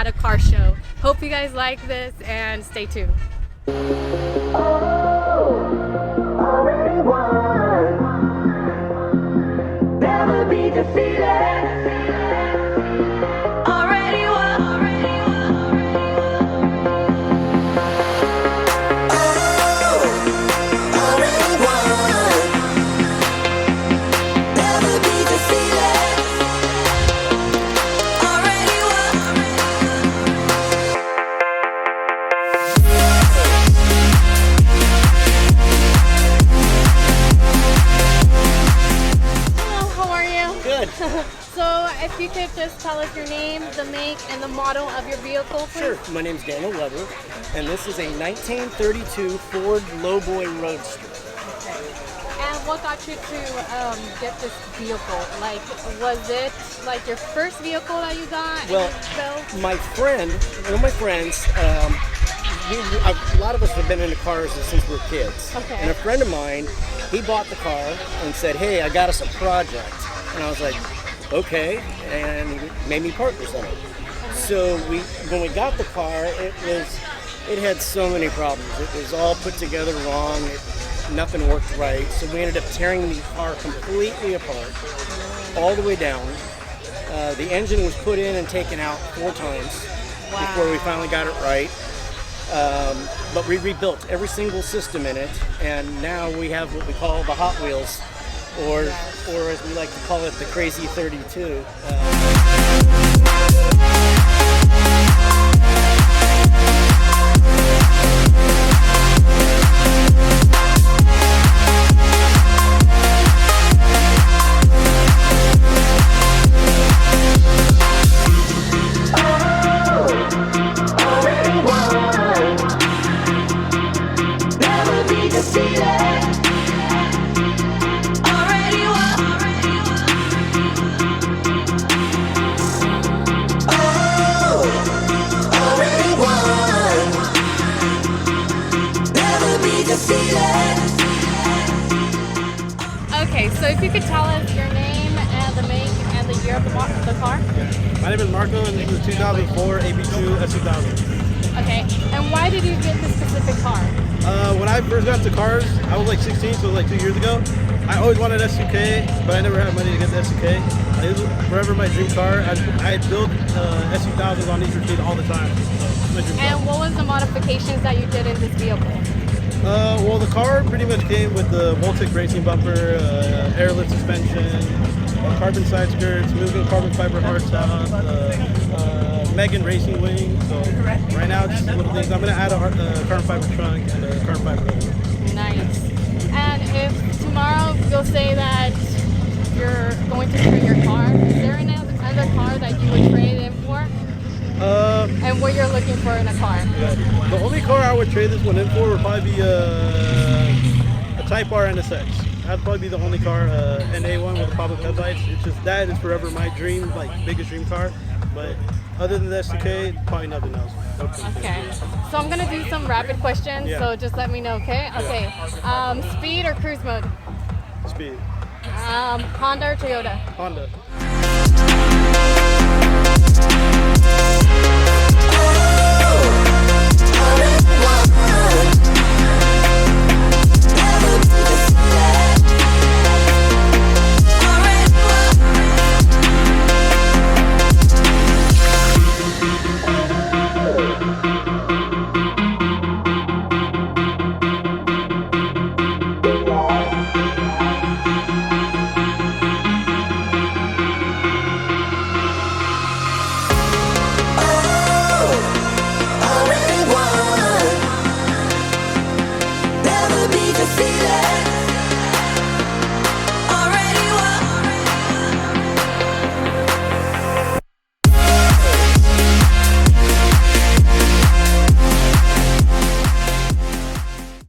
at a car show. Hope you guys like this and stay tuned. Already won. Never be defeated. Already won. Already won. Never be defeated. Already won. Hello, how are you? Good. So if you could just tell us your name, the make, and the model of your vehicle, please. Sure. My name's Daniel Weber, and this is a 1932 Ford Lowboy Roadster. And what got you to get this vehicle? Like, was it like your first vehicle that you got? Well, my friend, one of my friends, a lot of us have been into cars since we were kids. Okay. And a friend of mine, he bought the car and said, "Hey, I got us a project." And I was like, "Okay," and he made me partners on it. So when we got the car, it had so many problems. It was all put together wrong. Nothing worked right. So we ended up tearing the car completely apart, all the way down. The engine was put in and taken out 4 times before we finally got it right. But we rebuilt every single system in it, and now we have what we call the Hot Wheels, or as we like to call it, the Crazy 32. Already won. Never be defeated. Already won. Already won. Never be defeated. Okay, so if you could tell us your name and the make and the year of the car. My name is Marco, and this is a 2004 AP2 S2000. Okay, and why did you get this specific car? When I first got into cars, I was like 16, so it was like 2 years ago. I always wanted S2K, but I never had money to get the S2K. It was forever my dream car. I built S2000s on Need for Speed all the time. So it's my dream car. And what was the modifications that you did in this vehicle? Well, the car pretty much came with the Voltic racing bumper, airlift suspension, carbon side skirts, moving carbon fiber hardtop, Megan racing wing. So right now, just little things. I'm gonna add a carbon fiber trunk and a carbon fiber hood. Nice. And if tomorrow you'll say that you're going to trade your car, is there another car that you would trade in for? And what you're looking for in a car? The only car I would trade this one in for would probably be a Type R NSX. That'd probably be the only car, NA one with the pop-up headlights. It's just that is forever my dream, like biggest dream car. But other than the S2K, probably nothing else. Okay. So I'm gonna do some rapid questions. Yeah. So just let me know, okay? Okay. Speed or cruise mode? Speed. Honda or Toyota? Honda.